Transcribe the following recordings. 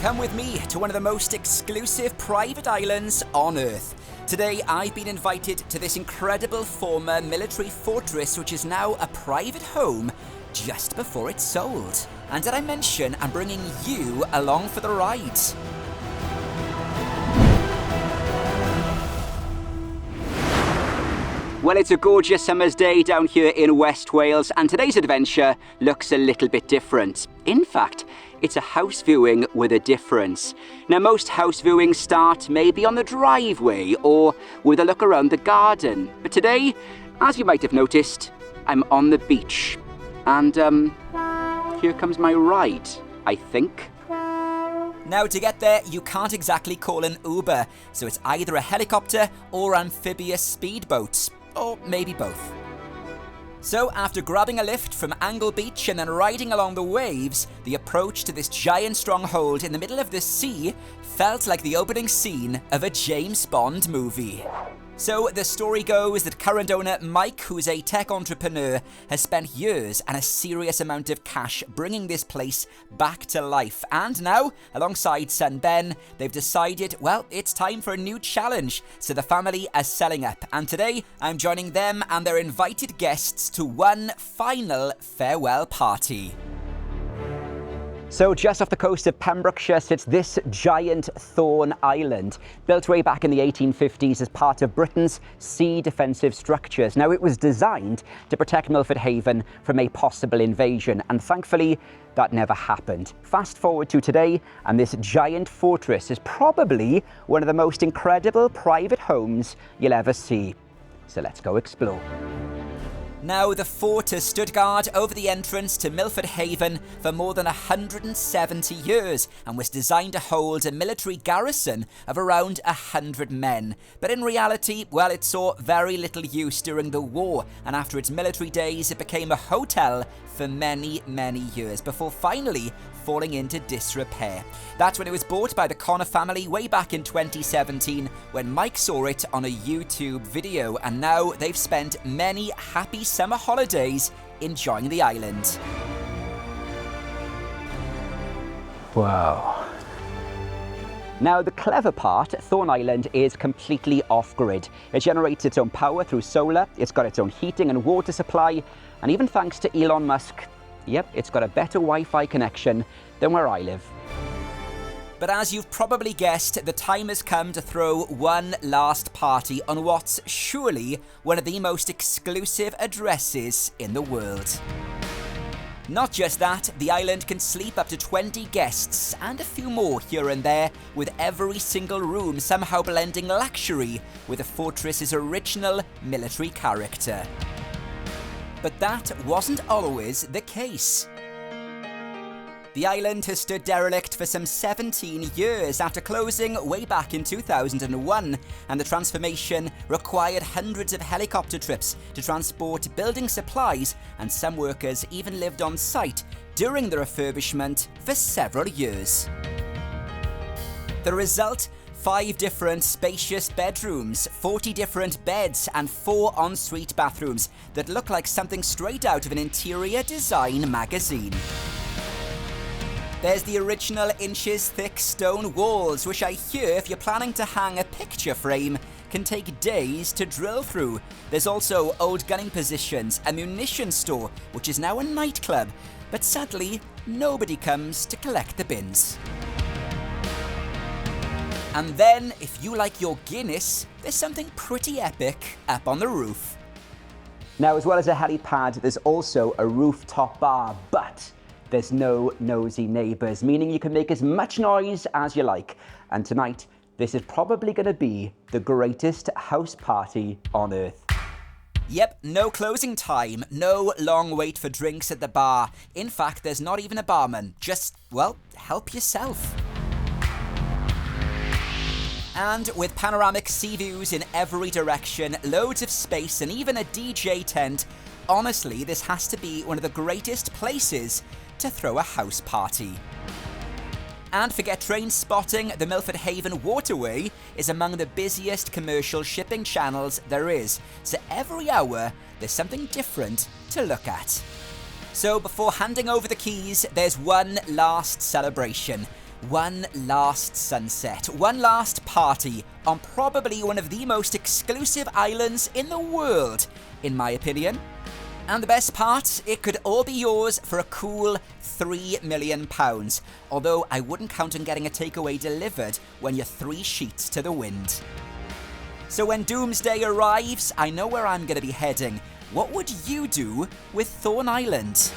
Come with me to one of the most exclusive private islands on Earth. Today, I've been invited to this incredible former military fortress, which is now a private home just before it's sold. And did I mention I'm bringing you along for the ride? Well, it's a gorgeous summer's day down here in West Wales, and today's adventure looks a little bit different. In fact, it's a house viewing with a difference. Now, most house viewings start maybe on the driveway or with a look around the garden. But today, as you might have noticed, I'm on the beach. And, here comes my ride, I think. Now, to get there, you can't exactly call an Uber, so it's either a helicopter or amphibious speedboat. Or maybe both. So after grabbing a lift from Angle Beach and then riding along the waves, the approach to this giant stronghold in the middle of the sea felt like the opening scene of a James Bond movie. So the story goes that current owner Mike, who's a tech entrepreneur, has spent years and a serious amount of cash bringing this place back to life. And now, alongside son Ben, they've decided, well, it's time for a new challenge. So the family are selling up. And today, I'm joining them and their invited guests to one final farewell party. So just off the coast of Pembrokeshire sits this giant Thorne Island, built way back in the 1850s as part of Britain's sea defensive structures. Now, it was designed to protect Milford Haven from a possible invasion, and thankfully, that never happened. Fast forward to today, and this giant fortress is probably one of the most incredible private homes you'll ever see. So let's go explore. Now, the fort has stood guard over the entrance to Milford Haven for more than 170 years and was designed to hold a military garrison of around 100 men. But in reality, well, it saw very little use during the war, and after its military days, it became a hotel for many, many years before finally falling into disrepair. That's when it was bought by the Connor family way back in 2017 when Mike saw it on a YouTube video, and now they've spent many happy summer holidays enjoying the island. Wow. Now, the clever part, Thorne Island is completely off-grid. It generates its own power through solar, it's got its own heating and water supply, and even thanks to Elon Musk, yep, it's got a better Wi-Fi connection than where I live. But as you've probably guessed, the time has come to throw one last party on what's surely one of the most exclusive addresses in the world. Not just that, the island can sleep up to 20 guests and a few more here and there, with every single room somehow blending luxury with the fortress's original military character. But that wasn't always the case. The island has stood derelict for some 17 years after closing way back in 2001, and the transformation required hundreds of helicopter trips to transport building supplies, and some workers even lived on site during the refurbishment for several years. The result? 5 different spacious bedrooms, 40 different beds, and 4 ensuite bathrooms that look like something straight out of an interior design magazine. There's the original inches-thick stone walls, which I hear, if you're planning to hang a picture frame, can take days to drill through. There's also old gunning positions, a munition store, which is now a nightclub, but sadly, nobody comes to collect the bins. And then, if you like your Guinness, there's something pretty epic up on the roof. Now, as well as a helipad, there's also a rooftop bar, but there's no nosy neighbours, meaning you can make as much noise as you like. And tonight, this is probably going to be the greatest house party on Earth. Yep, no closing time, no long wait for drinks at the bar. In fact, there's not even a barman. Just, well, help yourself. And with panoramic sea views in every direction, loads of space, and even a DJ tent, honestly, this has to be one of the greatest places to throw a house party. And forget train spotting, the Milford Haven waterway is among the busiest commercial shipping channels there is, so every hour there's something different to look at. So before handing over the keys, there's one last celebration. One last sunset, one last party on probably one of the most exclusive islands in the world, in my opinion. And the best part, it could all be yours for a cool £3 million. Although I wouldn't count on getting a takeaway delivered when you're 3 sheets to the wind. So when doomsday arrives, I know where I'm going to be heading. What would you do with Thorne Island?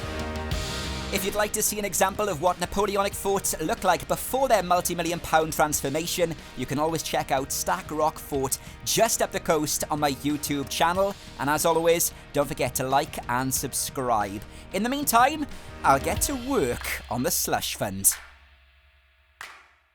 If you'd like to see an example of what Napoleonic forts look like before their multi-million-pound transformation, you can always check out Stack Rock Fort just up the coast on my YouTube channel. And as always, don't forget to like and subscribe. In the meantime, I'll get to work on the slush fund.